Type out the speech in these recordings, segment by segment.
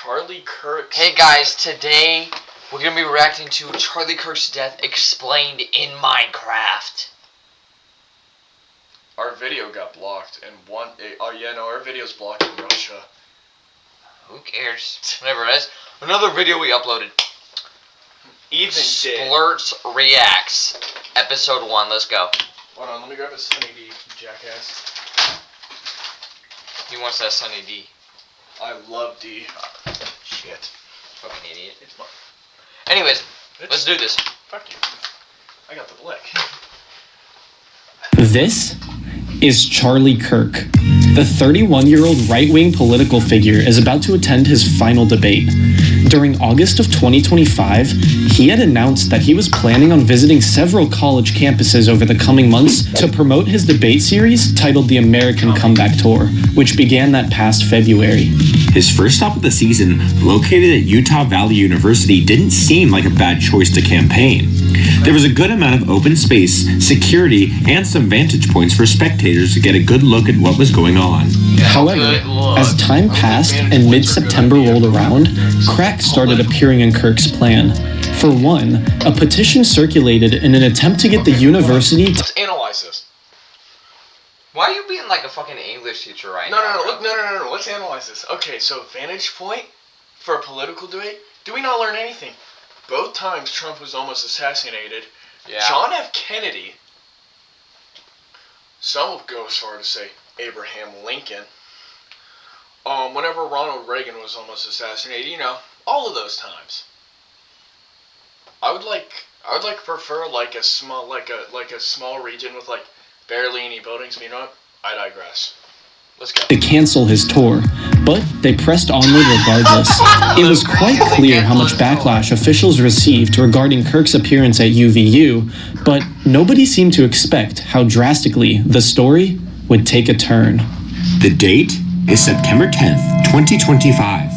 Charlie Kirk. Hey guys, today we're going to be reacting to Charlie Kirk's death explained in Minecraft. Our video got blocked and our video's blocked in Russia. Who cares? Whatever it is. Another video we uploaded. Even Splurts Reacts. Episode 1. Let's go. Hold on, let me grab a Sunny D, jackass. He wants that Sunny D. I love D. Shit. Fucking idiot. Anyways, let's do this. Fuck you. I got the blick. This is Charlie Kirk. The 31-year-old right-wing political figure is about to attend his final debate. During August of 2025, he had announced that he was planning on visiting several college campuses over the coming months to promote his debate series titled The American Comeback Tour, which began that past February. His first stop of the season, located at Utah Valley University, didn't seem like a bad choice to campaign. There was a good amount of open space, security, and some vantage points for spectators to get a good look at what was going on. However, as time passed and mid-September rolled around, cracks started appearing in Kirk's plan. For one, a petition circulated in an attempt to get the university to... Let's analyze this. Why are you being like a fucking English teacher right now? No. Let's analyze this. Okay, so vantage point for a political debate. Do we not learn anything? Both times Trump was almost assassinated. Yeah. John F. Kennedy. Some will go as far to say Abraham Lincoln. Whenever Ronald Reagan was almost assassinated, you know, all of those times. I would prefer like a small region with like barely any buildings. But you know what? I digress. Let's go. To cancel his tour, but they pressed onward regardless. It was quite clear how much backlash officials received regarding Kirk's appearance at UVU, but nobody seemed to expect how drastically the story would take a turn. The date is September 10th, 2025.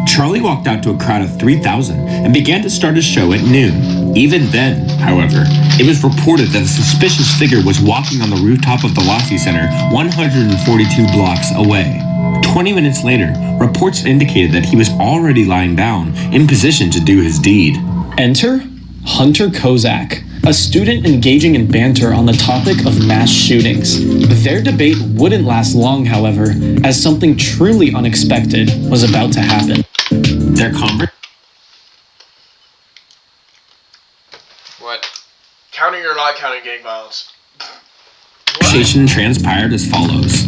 Charlie walked out to a crowd of 3,000 and began to start his show at noon. Even then, however, it was reported that a suspicious figure was walking on the rooftop of the Lossy Center 142 blocks away. 20 minutes later, reports indicated that he was already lying down, in position to do his deed. Enter Hunter Kozak, a student engaging in banter on the topic of mass shootings. Their debate wouldn't last long, however, as something truly unexpected was about to happen. Their conversation Counting or not counting gang violence? transpired as follows.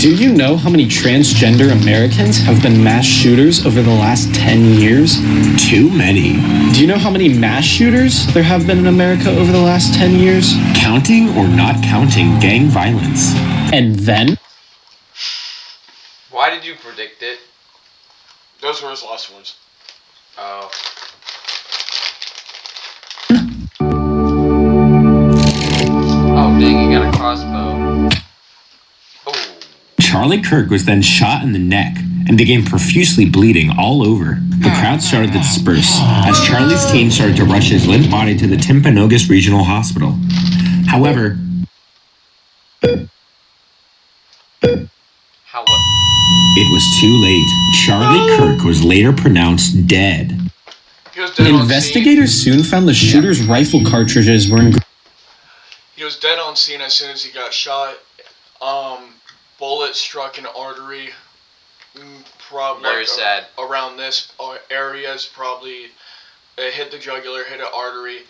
Do you know how many transgender Americans have been mass shooters over the last 10 years? Too many. Do you know how many mass shooters there have been in America over the last 10 years? Counting or not counting gang violence? And then? Why did you predict it? Those were his last words. Oh. Oh, dang, you got a crossbow. Oh. Charlie Kirk was then shot in the neck and began profusely bleeding all over. The crowd started to disperse as Charlie's team started to rush his limp body to the Timpanogos Regional Hospital. However, it was too late. Charlie Kirk was later pronounced dead. Investigators soon found the shooter's rifle cartridges were in... He was dead on scene as soon as he got shot. Bullet struck an artery. Probably very sad. Around this areas, probably it hit the jugular, hit an artery.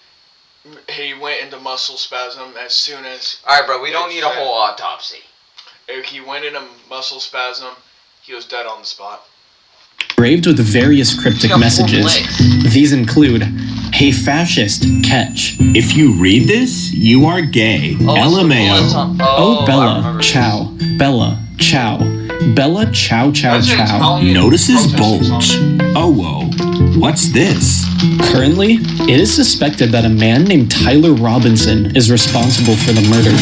He went into muscle spasm as soon as... Alright, bro, we don't need a whole autopsy. He went into muscle spasm. He was dead on the spot. Engraved with various cryptic messages. These include, "Hey fascist, catch. If you read this, you are gay. LMAO. Oh Bella, chow. Bella, chow. Bella, chow, chow, chow. Notices bulge. Oh, whoa. What's this?" Currently, it is suspected that a man named Tyler Robinson is responsible for the murder.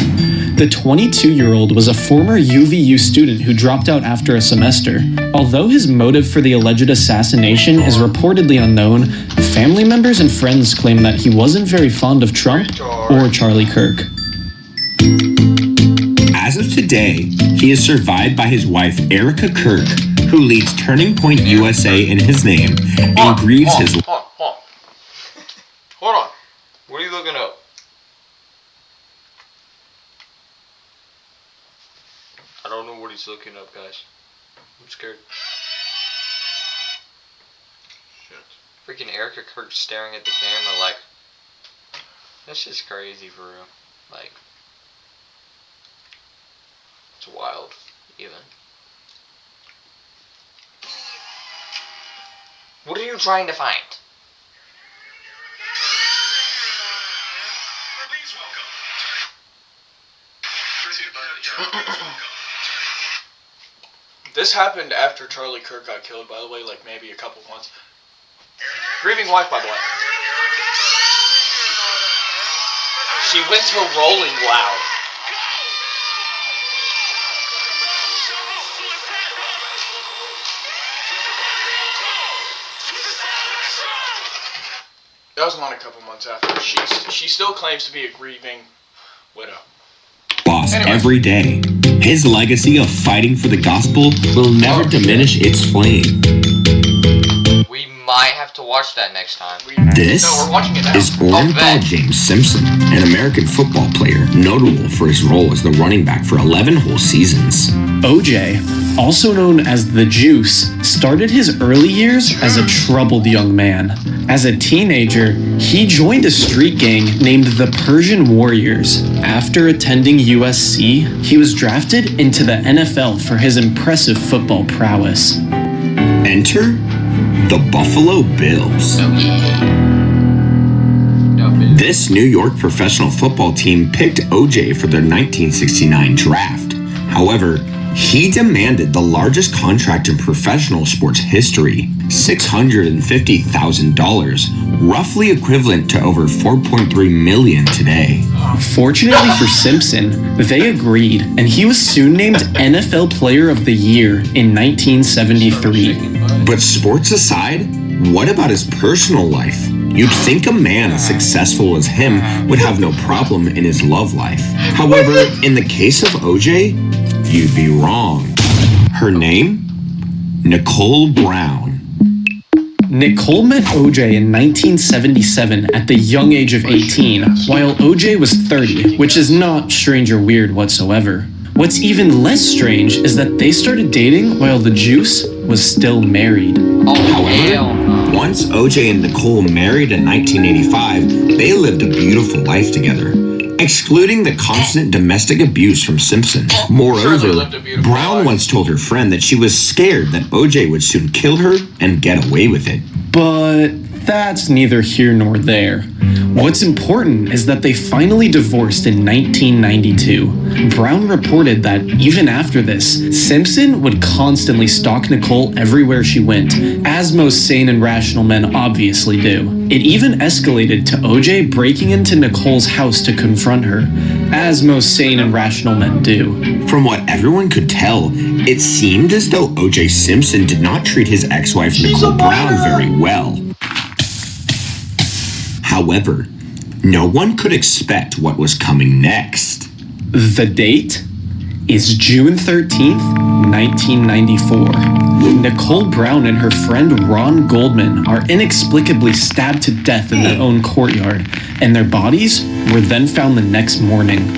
The 22-year-old was a former UVU student who dropped out after a semester. Although his motive for the alleged assassination is reportedly unknown, family members and friends claim that he wasn't very fond of Trump or Charlie Kirk. As of today, he is survived by his wife, Erica Kirk, who leads Turning Point USA in his name and grieves his... Hold on. What are you looking up? I don't know what he's looking up, guys. I'm scared. Shit. Freaking Erica Kirk staring at the camera like... That's just crazy for real. Like... It's wild, even. What are you trying to find? This happened after Charlie Kirk got killed, by the way, like maybe a couple months. Grieving wife, by the way. She went to Rolling Loud. That was not a couple months after. She still claims to be a grieving widow. Boss every day. His legacy of fighting for the gospel will never diminish its flame. We might have to watch that next time. This we're watching it now. is Orenthal James Simpson, an American football player notable for his role as the running back for 11 whole seasons. OJ, also known as the Juice, started his early years as a troubled young man. As a teenager, he joined a street gang named the Persian Warriors. After attending USC, he was drafted into the NFL for his impressive football prowess. Enter the Buffalo Bills. This New York professional football team picked OJ for their 1969 draft. However, he demanded the largest contract in professional sports history, $650,000, roughly equivalent to over $4.3 million today. Fortunately for Simpson, they agreed, and he was soon named NFL Player of the Year in 1973. But sports aside, what about his personal life? You'd think a man as successful as him would have no problem in his love life. However, in the case of OJ, you'd be wrong. Her name? Nicole Brown. Nicole met OJ in 1977 at the young age of 18, while OJ was 30, which is not strange or weird whatsoever. What's even less strange is that they started dating while the Juice was still married. However, once OJ and Nicole married in 1985, they lived a beautiful life together, excluding the constant domestic abuse from Simpson. Moreover, Brown once told her friend that she was scared that OJ would soon kill her and get away with it. But that's neither here nor there. What's important is that they finally divorced in 1992. Brown reported that even after this, Simpson would constantly stalk Nicole everywhere she went, as most sane and rational men obviously do. It even escalated to OJ breaking into Nicole's house to confront her, as most sane and rational men do. From what everyone could tell, it seemed as though OJ Simpson did not treat his ex-wife Nicole Brown very well. However, no one could expect what was coming next. The date is June 13th, 1994. Nicole Brown and her friend Ron Goldman are inexplicably stabbed to death in their own courtyard, and their bodies were then found the next morning.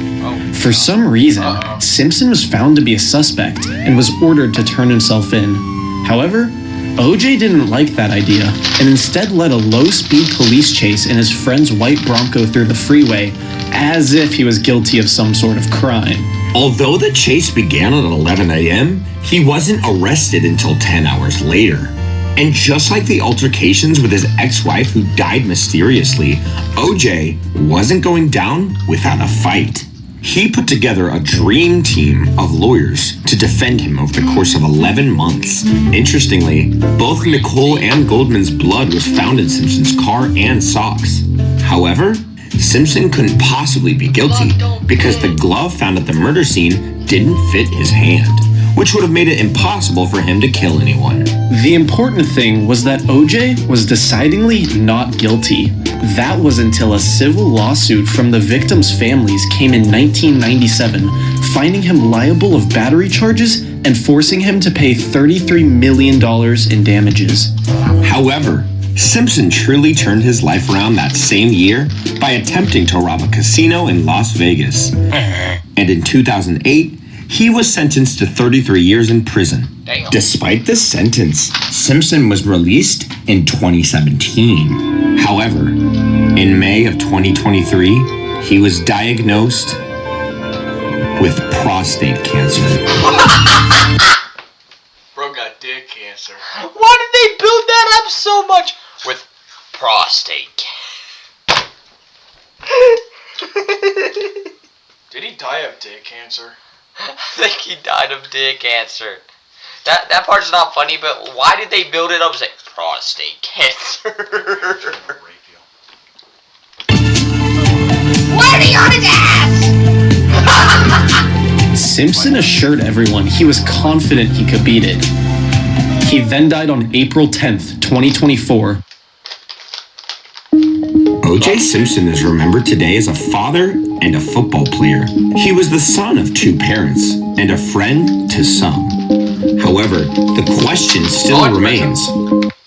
For some reason, Simpson was found to be a suspect and was ordered to turn himself in. However, OJ didn't like that idea and instead led a low-speed police chase in his friend's white Bronco through the freeway, as if he was guilty of some sort of crime. Although the chase began at 11 a.m., he wasn't arrested until 10 hours later. And just like the altercations with his ex-wife who died mysteriously, OJ wasn't going down without a fight. He put together a dream team of lawyers to defend him over the course of 11 months. Interestingly, both Nicole and Goldman's blood was found in Simpson's car and socks. However, Simpson couldn't possibly be guilty because the glove found at the murder scene didn't fit his hand, which would have made it impossible for him to kill anyone. The important thing was that OJ was decidedly not guilty. That was until a civil lawsuit from the victims' families came in 1997, finding him liable of battery charges and forcing him to pay $33 million in damages. However, Simpson truly turned his life around that same year by attempting to rob a casino in Las Vegas. And in 2008, he was sentenced to 33 years in prison. Damn. Despite this sentence, Simpson was released in 2017. However, in May of 2023, he was diagnosed with prostate cancer. Bro got dick cancer. Why did they build that up so much? With prostate. Did he die of dick cancer? I think he died of dick cancer. That part's not funny, but why did they build it up as like prostate cancer? What are you on his ass? Simpson assured everyone he was confident he could beat it. He then died on April 10th, 2024. O.J. Simpson is remembered today as a father and a football player. He was the son of two parents and a friend to some. However, the question still remains.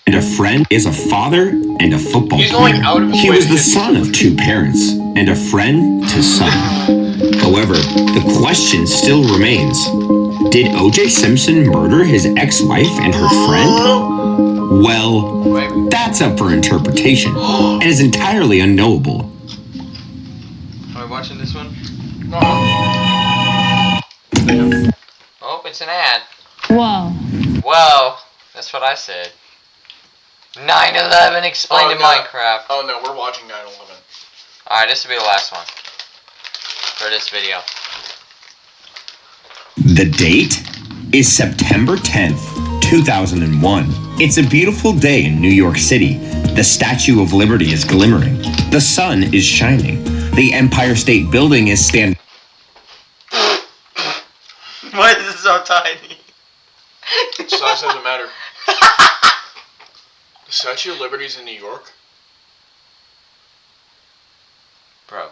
And a friend is a father and a football player. He was the son of two parents and a friend to some. However, the question still remains. Did O.J. Simpson murder his ex-wife and her friend? Well, that's up for interpretation and is entirely unknowable. Are we watching this one? No. Oh, it's an ad. Whoa. Whoa, that's what I said. 9/11 explained in no. Minecraft. Oh no, we're watching 9/11. Alright, this will be the last one for this video. The date is September 10th, 2001. It's a beautiful day in New York City. The Statue of Liberty is glimmering. The sun is shining. The Empire State Building is standing. Why is it so tiny? Size doesn't matter. The Statue of Liberty's in New York? Bro.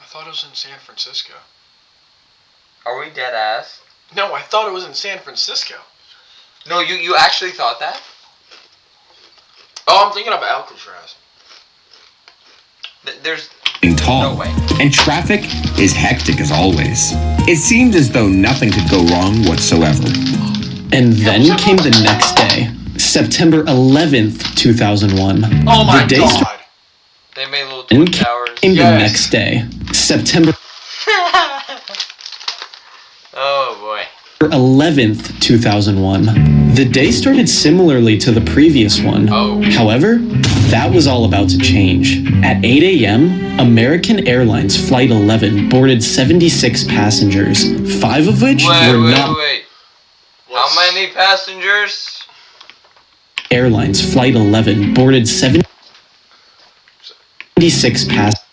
I thought it was in San Francisco. Are we dead ass? No, I thought it was in San Francisco. No, you actually thought that? Oh, I'm thinking of Alcatraz. There's Tall. no way. And traffic is hectic as always. It seemed as though nothing could go wrong whatsoever. And then came the next day, September 11th, 2001. Oh my the day god. They made little And twin towers. came the Yes. next day, September Oh boy. 11th, 2001. The day started similarly to the previous one. Oh. However, that was all about to change. At 8 a.m., American Airlines Flight 11 boarded 76 passengers, 5 of which were not Wait. How many passengers? Airlines Flight 11 boarded 76 passengers.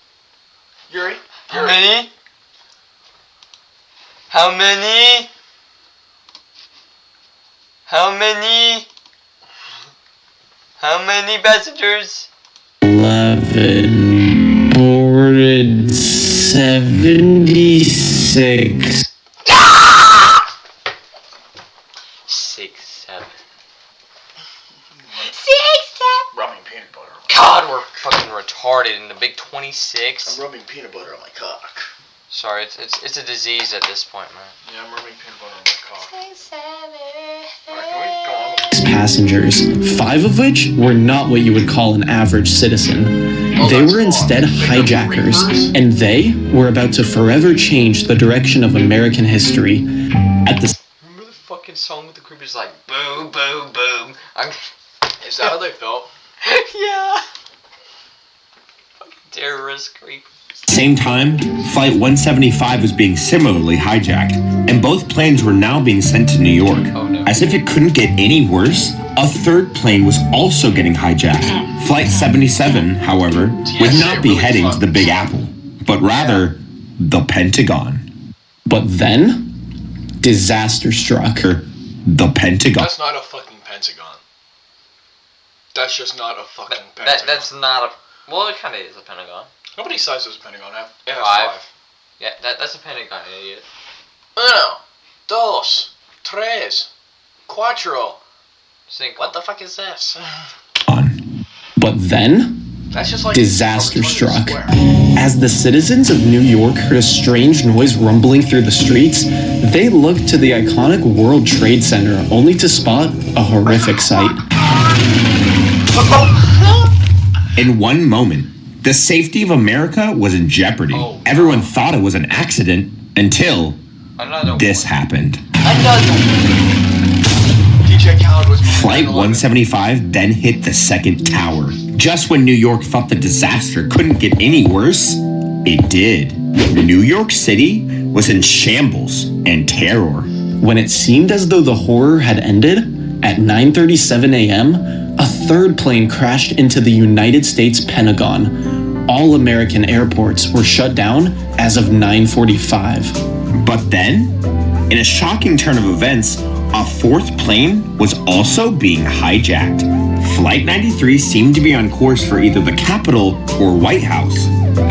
Yuri? How many? How many? How many? How many passengers? 11 boarded 76. 6, 7. Rubbing peanut butter on my God, we're fucking retarded in the big 26. I'm rubbing peanut butter on my cock. Sorry, it's a disease at this point, man. Yeah, I'm rubbing peanut butter on my cock. Alright, can we go on with Passengers, 5 of which were not what you would call an average citizen. Oh, They that's were wrong. instead They got hijackers, reapers? and they were about to forever change the direction of American history. At the Remember the fucking song with the creepers like boom, boom, boom? Is that how they felt? Yeah. Fucking terrorist creepers. Same time, Flight 175 was being similarly hijacked, and both planes were now being sent to New York. Oh, no. As if it couldn't get any worse, a third plane was also getting hijacked. Flight 77, however, would Yes, not it be really heading to fucked. the Big Apple, but rather the Pentagon. But then, disaster struck. The Pentagon. That's not a fucking Pentagon. That's just not a fucking Pentagon. That's not a. Well, it kind of is a Pentagon. Nobody sizes a Pentagon. It has 5. 5. Yeah, that's a Pentagon, idiot. Uno, dos, tres, cuatro. Cinco. What the fuck is this? But then, That's just like disaster Robert's Leonard struck. Square. As the citizens of New York heard a strange noise rumbling through the streets, they looked to the iconic World Trade Center only to spot a horrific sight. In one moment, the safety of America was in jeopardy. Oh, Everyone thought it was an accident until this happened. DJ Khaled was Flight 175 then hit the second tower. Just when New York thought the disaster couldn't get any worse, it did. New York City was in shambles and terror. When it seemed as though the horror had ended, at 9:37 a.m., a third plane crashed into the United States Pentagon. All American airports were shut down as of 9:45. But then, in a shocking turn of events, a fourth plane was also being hijacked. Flight 93 seemed to be on course for either the Capitol or White House.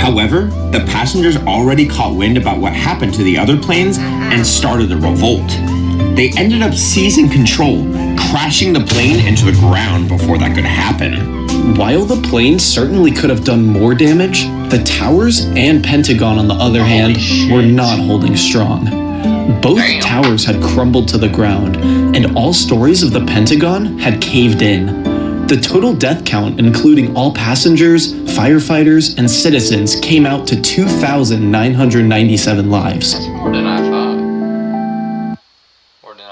However, the passengers already caught wind about what happened to the other planes and started a revolt. They ended up seizing control, crashing the plane into the ground before that could happen. While the plane certainly could have done more damage, the towers and Pentagon, on the other hand, were not holding strong. Both towers had crumbled to the ground, and all stories of the Pentagon had caved in. The total death count, including all passengers, firefighters, and citizens, came out to 2,997 lives. That's more than I thought.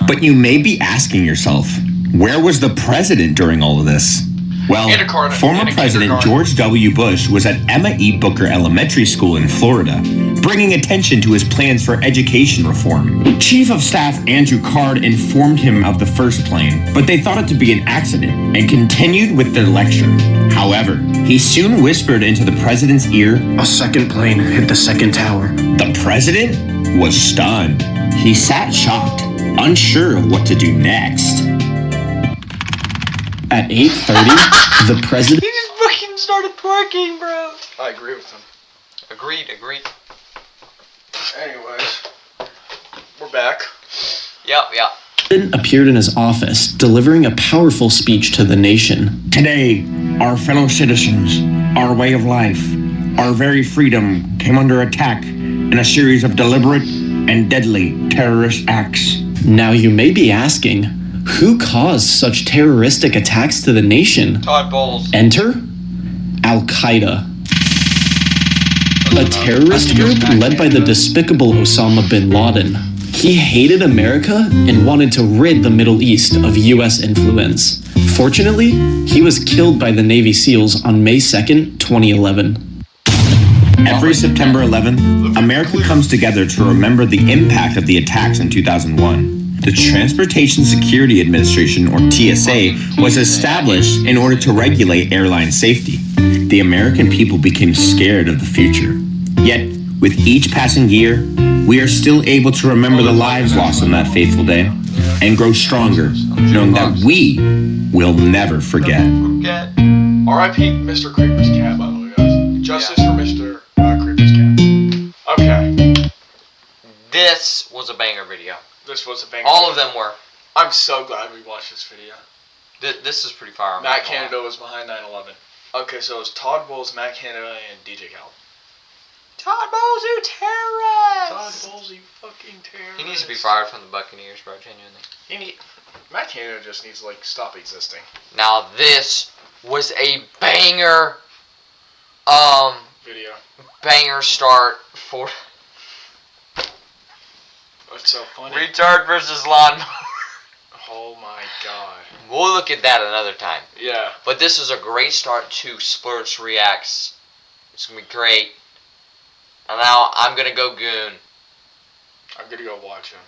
But you may be asking yourself, where was the president during all of this? Well, former President George W. Bush was at Emma E. Booker Elementary School in Florida, bringing attention to his plans for education reform. Chief of Staff Andrew Card informed him of the first plane, but they thought it to be an accident and continued with their lecture. However, he soon whispered into the president's ear, A second plane hit the second tower. The president was stunned. He sat shocked, unsure of what to do next. At 8:30, the president... He just fucking started twerking, bro. I agree with him. Agreed. Anyways, we're back. Yep. appeared in his office, delivering a powerful speech to the nation. Today, our fellow citizens, our way of life, our very freedom came under attack in a series of deliberate and deadly terrorist acts. Now you may be asking, who caused such terroristic attacks to the nation? Todd Bowles. Enter Al-Qaeda, a terrorist group led by the despicable Osama bin Laden. He hated America and wanted to rid the Middle East of U.S. influence. Fortunately, he was killed by the Navy SEALs on May 2nd, 2011. Every September 11th, America comes together to remember the impact of the attacks in 2001. The Transportation Security Administration, or TSA, was established in order to regulate airline safety. The American people became scared of the future. Yet, with each passing year, we are still able to remember the lives lost on that fateful day and grow stronger, knowing that we will never forget. R.I.P. Mr. Creeper's cat, by the way, guys. Justice for Mr. Creeper's cat. Okay. This was a banger video. This was a banger. All of them were. I'm so glad we watched this video. This is pretty fire. Matt Canada was behind 9/11. Okay, so it was Todd Bowles, Matt Canada, and DJ Khaled. Todd Bowles, you terrorist! Todd Bowles, you fucking terrorist. He needs to be fired from the Buccaneers, bro, genuinely. Matt Canada just needs to, stop existing. Now, this was a banger, Video. banger start for That's so funny. retard versus lawnmower. Oh my god. We'll look at that another time. Yeah. But this is a great start to Splurts Reacts. It's going to be great. And now I'm going to go goon. I'm gonna go watch him.